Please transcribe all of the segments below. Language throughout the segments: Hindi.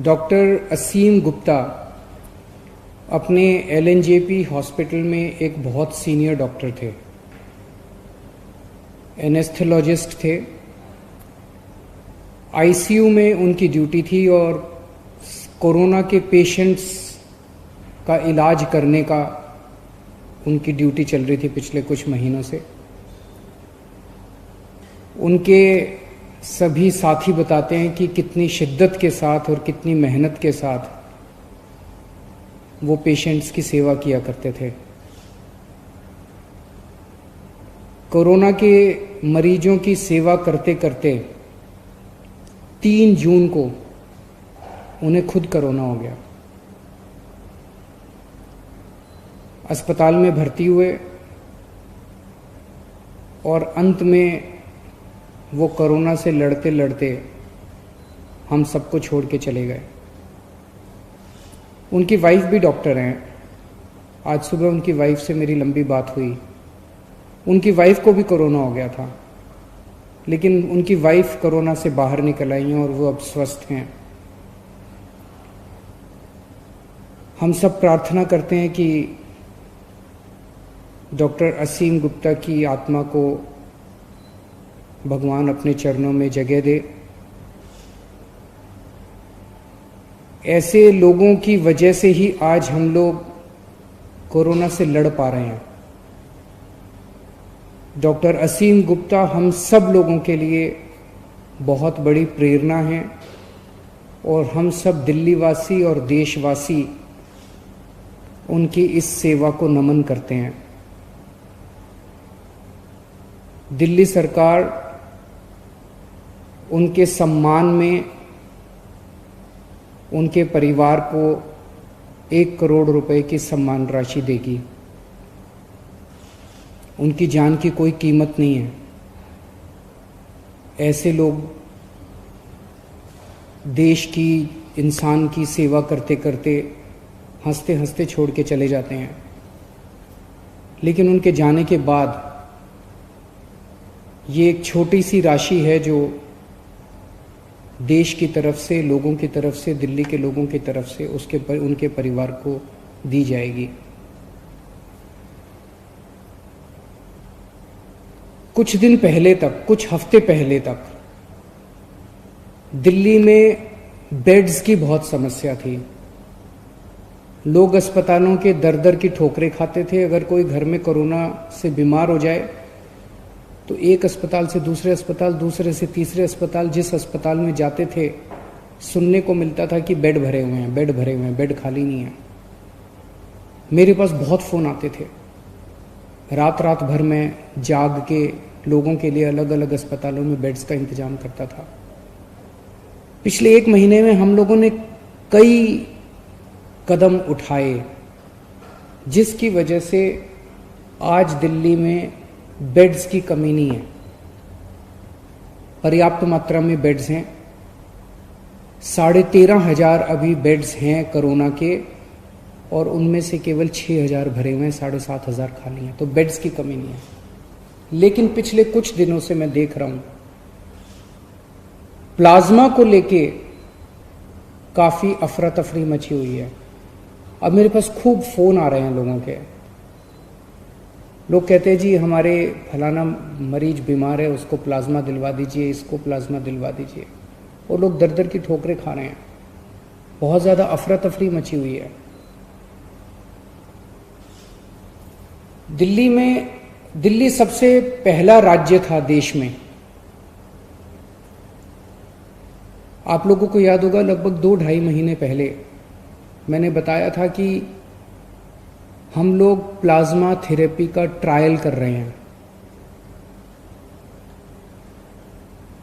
डॉक्टर असीम गुप्ता अपने एलएनजेपी हॉस्पिटल में एक बहुत सीनियर डॉक्टर थे, एनेस्थेलॉजिस्ट थे। आईसीयू में उनकी ड्यूटी थी और कोरोना के पेशेंट्स का इलाज करने का उनकी ड्यूटी चल रही थी पिछले कुछ महीनों से। उनके सभी साथी बताते हैं कि कितनी शिद्दत के साथ और कितनी मेहनत के साथ वो पेशेंट्स की सेवा किया करते थे। कोरोना के मरीजों की सेवा करते करते 3 जून को उन्हें खुद कोरोना हो गया। अस्पताल में भर्ती हुए और अंत में वो कोरोना से लड़ते लड़ते हम सबको छोड़ के चले गए। उनकी वाइफ भी डॉक्टर हैं। आज सुबह उनकी वाइफ से मेरी लंबी बात हुई। उनकी वाइफ को भी कोरोना हो गया था, लेकिन उनकी वाइफ कोरोना से बाहर निकल आई हैं और वो अब स्वस्थ हैं। हम सब प्रार्थना करते हैं कि डॉक्टर असीम गुप्ता की आत्मा को भगवान अपने चरणों में जगह दे। ऐसे लोगों की वजह से ही आज हम लोग कोरोना से लड़ पा रहे हैं। डॉक्टर असीम गुप्ता हम सब लोगों के लिए बहुत बड़ी प्रेरणा हैं और हम सब दिल्ली वासी और देशवासी उनकी इस सेवा को नमन करते हैं। दिल्ली सरकार उनके सम्मान में उनके परिवार को 1 करोड़ रुपए की सम्मान राशि देगी। उनकी जान की कोई कीमत नहीं है। ऐसे लोग देश की, इंसान की सेवा करते करते हंसते हंसते छोड़ के चले जाते हैं, लेकिन उनके जाने के बाद ये एक छोटी सी राशि है जो देश की तरफ से, लोगों की तरफ से, दिल्ली के लोगों की तरफ से उनके परिवार को दी जाएगी। कुछ दिन पहले तक, कुछ हफ्ते पहले तक दिल्ली में बेड्स की बहुत समस्या थी। लोग अस्पतालों के दर दर की ठोकरें खाते थे। अगर कोई घर में कोरोना से बीमार हो जाए तो एक अस्पताल से दूसरे अस्पताल, दूसरे से तीसरे अस्पताल, जिस अस्पताल में जाते थे सुनने को मिलता था कि बेड भरे हुए हैं, बेड भरे हुए हैं, बेड खाली नहीं है। मेरे पास बहुत फ़ोन आते थे। रात रात भर में जाग के लोगों के लिए अलग अलग अस्पतालों में बेड्स का इंतजाम करता था। पिछले 1 महीने में हम लोगों ने कई कदम उठाए जिसकी वजह से आज दिल्ली में बेड्स की कमी नहीं है। पर्याप्त मात्रा में बेड्स हैं। 13,500 अभी बेड्स हैं कोरोना के, और उनमें से केवल 6,000 भरे हुए हैं, 7,500 खाली हैं। तो बेड्स की कमी नहीं है। लेकिन पिछले कुछ दिनों से मैं देख रहा हूं प्लाज्मा को लेके काफी अफरा तफरी मची हुई है। अब मेरे पास खूब फोन आ रहे हैं लोगों के। लोग कहते हैं जी हमारे फलाना मरीज बीमार है, उसको प्लाज्मा दिलवा दीजिए, इसको प्लाज्मा दिलवा दीजिए। और लोग दर दर की ठोकरें खा रहे हैं। बहुत ज़्यादा अफरा तफरी मची हुई है। दिल्ली सबसे पहला राज्य था देश में। आप लोगों को याद होगा लगभग 2-2.5 महीने पहले मैंने बताया था कि हम लोग प्लाज्मा थेरेपी का ट्रायल कर रहे हैं।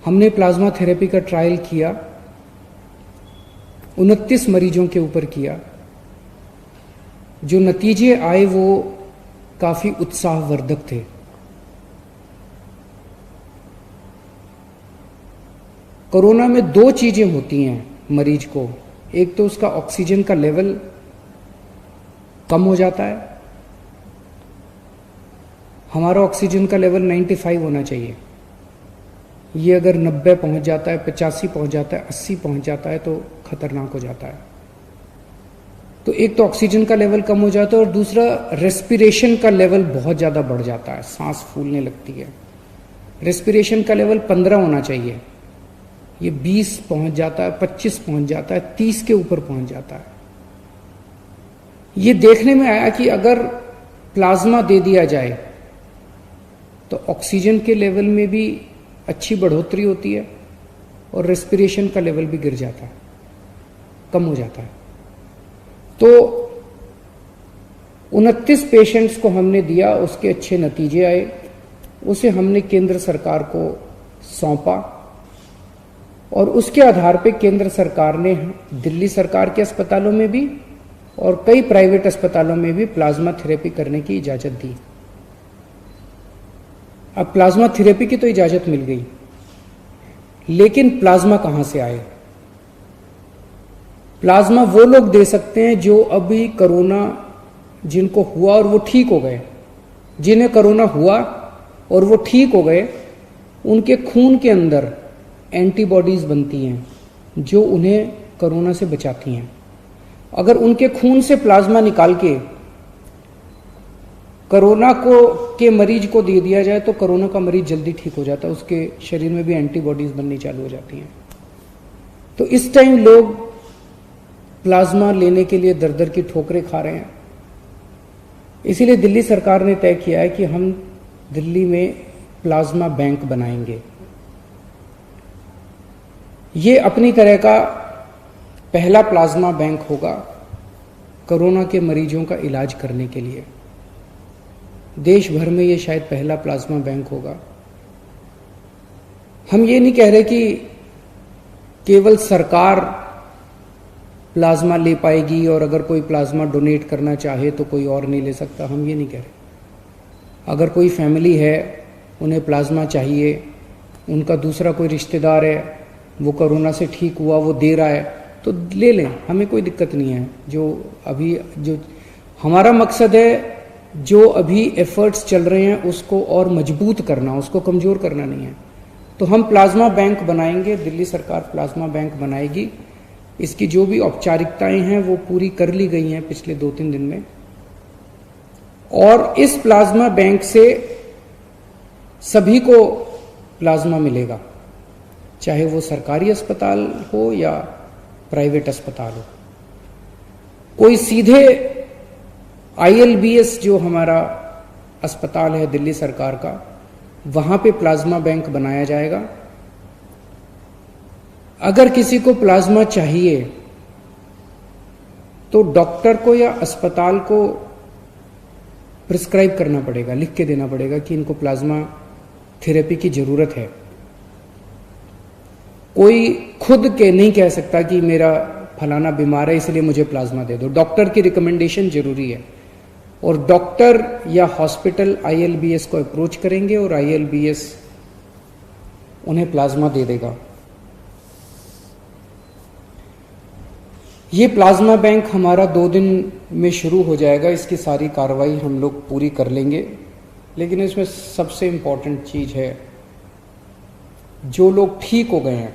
हमने प्लाज्मा थेरेपी का ट्रायल किया, 29 मरीजों के ऊपर किया। जो नतीजे आए वो काफी उत्साहवर्धक थे। कोरोना में 2 चीजें होती हैं मरीज को। एक तो उसका ऑक्सीजन का लेवल कम हो जाता है। हमारा ऑक्सीजन का लेवल 95 होना चाहिए। ये अगर 90 पहुंच जाता है, 85 पहुंच जाता है, 80 पहुंच जाता है तो खतरनाक हो जाता है। तो एक तो ऑक्सीजन का लेवल कम हो जाता है और दूसरा रेस्पिरेशन का लेवल बहुत ज़्यादा बढ़ जाता है, सांस फूलने लगती है। रेस्पिरेशन का लेवल 15 होना चाहिए, ये 20 पहुंच जाता है, 25 पहुंच जाता है, 30 के ऊपर पहुंच जाता है। ये देखने में आया कि अगर प्लाज्मा दे दिया जाए तो ऑक्सीजन के लेवल में भी अच्छी बढ़ोतरी होती है और रेस्पिरेशन का लेवल भी गिर जाता है, कम हो जाता है। तो 29 पेशेंट्स को हमने दिया, उसके अच्छे नतीजे आए, उसे हमने केंद्र सरकार को सौंपा और उसके आधार पे केंद्र सरकार ने दिल्ली सरकार के अस्पतालों में भी और कई प्राइवेट अस्पतालों में भी प्लाज्मा थेरेपी करने की इजाजत दी। अब प्लाज्मा थेरेपी की तो इजाजत मिल गई, लेकिन प्लाज्मा कहां से आए? प्लाज्मा वो लोग दे सकते हैं जो अभी कोरोना जिनको हुआ और वो ठीक हो गए। जिन्हें कोरोना हुआ और वो ठीक हो गए, उनके खून के अंदर एंटीबॉडीज बनती हैं जो उन्हें कोरोना से बचाती हैं। अगर उनके खून से प्लाज्मा निकाल के कोरोना के मरीज को दे दिया जाए तो कोरोना का मरीज जल्दी ठीक हो जाता है, उसके शरीर में भी एंटीबॉडीज बननी चालू हो जाती हैं। तो इस टाइम लोग प्लाज्मा लेने के लिए दर दर की ठोकरें खा रहे हैं। इसीलिए दिल्ली सरकार ने तय किया है कि हम दिल्ली में प्लाज्मा बैंक बनाएंगे। ये अपनी तरह का पहला प्लाज्मा बैंक होगा कोरोना के मरीजों का इलाज करने के लिए। देश भर में ये शायद पहला प्लाज्मा बैंक होगा। हम ये नहीं कह रहे कि केवल सरकार प्लाज्मा ले पाएगी और अगर कोई प्लाज्मा डोनेट करना चाहे तो कोई और नहीं ले सकता, हम ये नहीं कह रहे। अगर कोई फैमिली है, उन्हें प्लाज्मा चाहिए, उनका दूसरा कोई रिश्तेदार है, वो कोरोना से ठीक हुआ, वो दे रहा है, तो ले लें, हमें कोई दिक्कत नहीं है। जो हमारा मकसद है, जो अभी एफर्ट्स चल रहे हैं उसको और मजबूत करना, उसको कमजोर करना नहीं है। तो हम प्लाज्मा बैंक बनाएंगे, दिल्ली सरकार प्लाज्मा बैंक बनाएगी। इसकी जो भी औपचारिकताएं हैं वो पूरी कर ली गई हैं पिछले 2-3 दिन में। और इस प्लाज्मा बैंक से सभी को प्लाज्मा मिलेगा, चाहे वो सरकारी अस्पताल हो या प्राइवेट अस्पताल हो। कोई सीधे ILBS जो हमारा अस्पताल है दिल्ली सरकार का, वहां पे प्लाज्मा बैंक बनाया जाएगा। अगर किसी को प्लाज्मा चाहिए तो डॉक्टर को या अस्पताल को प्रिस्क्राइब करना पड़ेगा, लिख के देना पड़ेगा कि इनको प्लाज्मा थेरेपी की जरूरत है। कोई खुद के नहीं कह सकता कि मेरा फलाना बीमार है इसलिए मुझे प्लाज्मा दे दो। डॉक्टर की रिकमेंडेशन जरूरी है और डॉक्टर या हॉस्पिटल ILBS को अप्रोच करेंगे और ILBS उन्हें प्लाज्मा दे देगा। ये प्लाज्मा बैंक हमारा 2 दिन में शुरू हो जाएगा। इसकी सारी कार्रवाई हम लोग पूरी कर लेंगे, लेकिन इसमें सबसे इंपॉर्टेंट चीज है, जो लोग ठीक हो गए हैं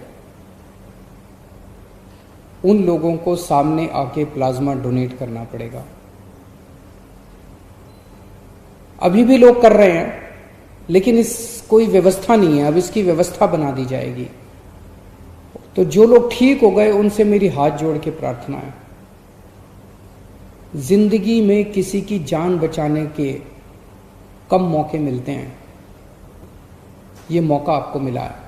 उन लोगों को सामने आके प्लाज्मा डोनेट करना पड़ेगा। अभी भी लोग कर रहे हैं, लेकिन इस कोई व्यवस्था नहीं है। अब इसकी व्यवस्था बना दी जाएगी। तो जो लोग ठीक हो गए उनसे मेरी हाथ जोड़ के प्रार्थना है, जिंदगी में किसी की जान बचाने के कम मौके मिलते हैं, ये मौका आपको मिला है।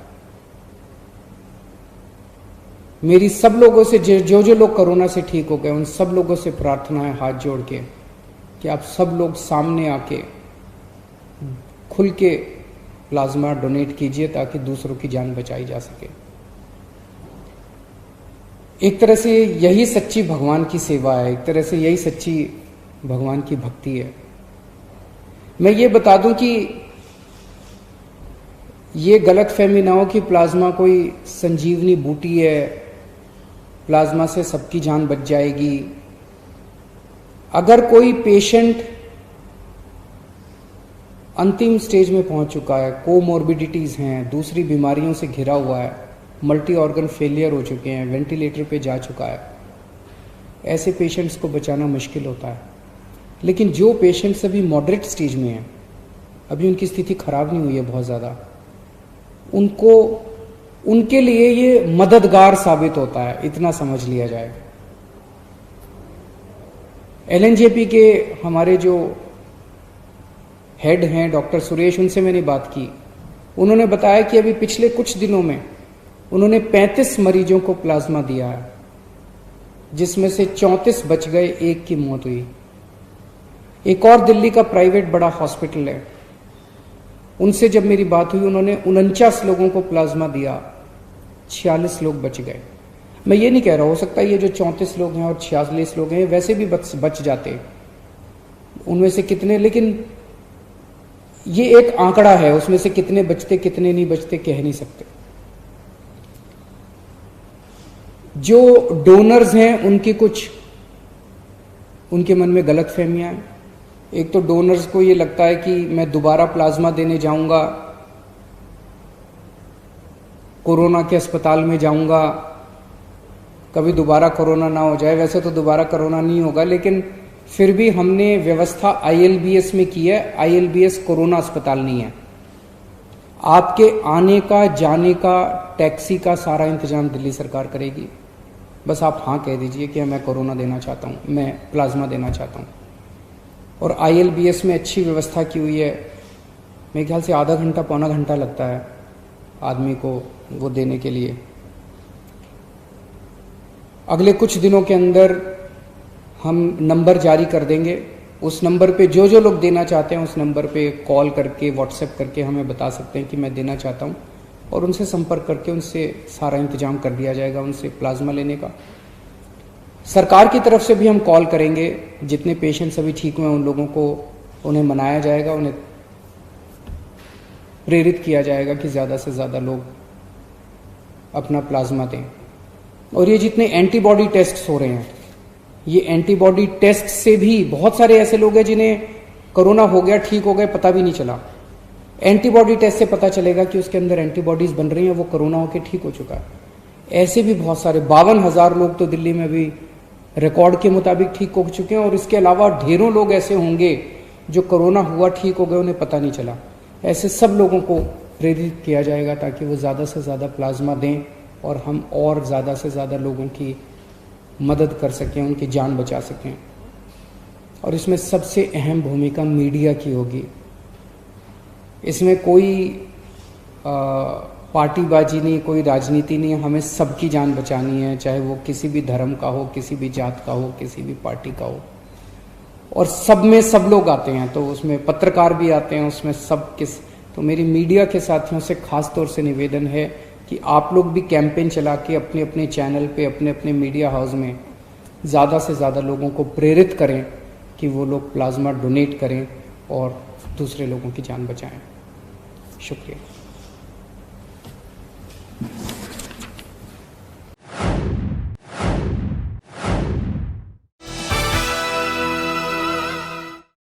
मेरी सब लोगों से जो लोग कोरोना से ठीक हो गए उन सब लोगों से प्रार्थना है हाथ जोड़ के कि आप सब लोग सामने आके खुल के प्लाज्मा डोनेट कीजिए ताकि दूसरों की जान बचाई जा सके। एक तरह से यही सच्ची भगवान की सेवा है, एक तरह से यही सच्ची भगवान की भक्ति है। मैं ये बता दूं कि ये गलतफहमी ना हो कि प्लाज्मा कोई संजीवनी बूटी है, प्लाज्मा से सबकी जान बच जाएगी। अगर कोई पेशेंट अंतिम स्टेज में पहुंच चुका है, कोमोर्बिडिटीज हैं, दूसरी बीमारियों से घिरा हुआ है, मल्टी ऑर्गन फेलियर हो चुके हैं, वेंटिलेटर पे जा चुका है, ऐसे पेशेंट्स को बचाना मुश्किल होता है। लेकिन जो पेशेंट्स अभी मॉडरेट स्टेज में हैं, अभी उनकी स्थिति खराब नहीं हुई है बहुत ज़्यादा, उनके लिए ये मददगार साबित होता है, इतना समझ लिया जाए। एलएनजेपी के हमारे जो हेड हैं डॉक्टर सुरेश, उनसे मैंने बात की। उन्होंने बताया कि अभी पिछले कुछ दिनों में उन्होंने 35 मरीजों को प्लाज्मा दिया है, जिसमें से 34 बच गए, एक की मौत हुई। एक और दिल्ली का प्राइवेट बड़ा हॉस्पिटल है, उनसे जब मेरी बात हुई, उन्होंने 49 लोगों को प्लाज्मा दिया, 46 लोग बच गए। मैं ये नहीं कह रहा, हो सकता है ये जो 34 लोग हैं और 46 लोग हैं वैसे भी बच जाते, उनमें से कितने, लेकिन ये एक आंकड़ा है, उसमें से कितने बचते कितने नहीं बचते कह नहीं सकते। जो डोनर्स हैं उनके मन में गलत फहमियां हैं। एक तो डोनर्स को ये लगता है कि मैं दोबारा प्लाज्मा देने जाऊंगा, कोरोना के अस्पताल में जाऊंगा, कभी दोबारा कोरोना ना हो जाए। वैसे तो दोबारा कोरोना नहीं होगा, लेकिन फिर भी हमने व्यवस्था आईएलबीएस में की है। आईएलबीएस कोरोना अस्पताल नहीं है। आपके आने का, जाने का, टैक्सी का सारा इंतजाम दिल्ली सरकार करेगी। बस आप हाँ कह दीजिए कि मैं कोरोना देना चाहता हूँ, मैं प्लाज्मा देना चाहता हूँ। और आईएलबीएस में अच्छी व्यवस्था की हुई है। मेरे ख्याल से आधा घंटा पौना घंटा लगता है आदमी को वो देने के लिए। अगले कुछ दिनों के अंदर हम नंबर जारी कर देंगे। उस नंबर पे जो जो लोग देना चाहते हैं, उस नंबर पे कॉल करके, व्हाट्सएप करके हमें बता सकते हैं कि मैं देना चाहता हूँ, और उनसे संपर्क करके उनसे सारा इंतजाम कर दिया जाएगा उनसे प्लाज्मा लेने का। सरकार की तरफ से भी हम कॉल करेंगे, जितने पेशेंट्स अभी ठीक हुए उन लोगों को, उन्हें मनाया जाएगा, उन्हें प्रेरित किया जाएगा कि ज़्यादा से ज़्यादा लोग अपना प्लाज्मा दें। और ये जितने एंटीबॉडी टेस्ट हो रहे हैं, ये एंटीबॉडी टेस्ट से भी बहुत सारे ऐसे लोग हैं जिन्हें कोरोना हो गया, ठीक हो गए, पता भी नहीं चला। एंटीबॉडी टेस्ट से पता चलेगा कि उसके अंदर एंटीबॉडीज बन रही हैं, वो कोरोना होकर ठीक हो चुका है। ऐसे भी बहुत सारे 52,000 लोग तो दिल्ली में भी रिकॉर्ड के मुताबिक ठीक हो चुके हैं, और इसके अलावा ढेरों लोग ऐसे होंगे जो कोरोना हुआ, ठीक हो गए, उन्हें पता नहीं चला। ऐसे सब लोगों को प्रेरित किया जाएगा ताकि वो ज़्यादा से ज़्यादा प्लाज्मा दें और हम और ज़्यादा से ज़्यादा लोगों की मदद कर सकें, उनकी जान बचा सकें। और इसमें सबसे अहम भूमिका मीडिया की होगी। इसमें कोई पार्टीबाजी नहीं, कोई राजनीति नहीं, हमें सबकी जान बचानी है, चाहे वो किसी भी धर्म का हो, किसी भी जात का हो, किसी भी पार्टी का हो। और सब में सब लोग आते हैं, तो उसमें पत्रकार भी आते हैं, उसमें सब तो मेरी मीडिया के साथियों से खास तौर से निवेदन है कि आप लोग भी कैंपेन चला के अपने अपने चैनल पे, अपने अपने मीडिया हाउस में ज़्यादा से ज़्यादा लोगों को प्रेरित करें कि वो लोग प्लाज्मा डोनेट करें और दूसरे लोगों की जान बचाएं। शुक्रिया।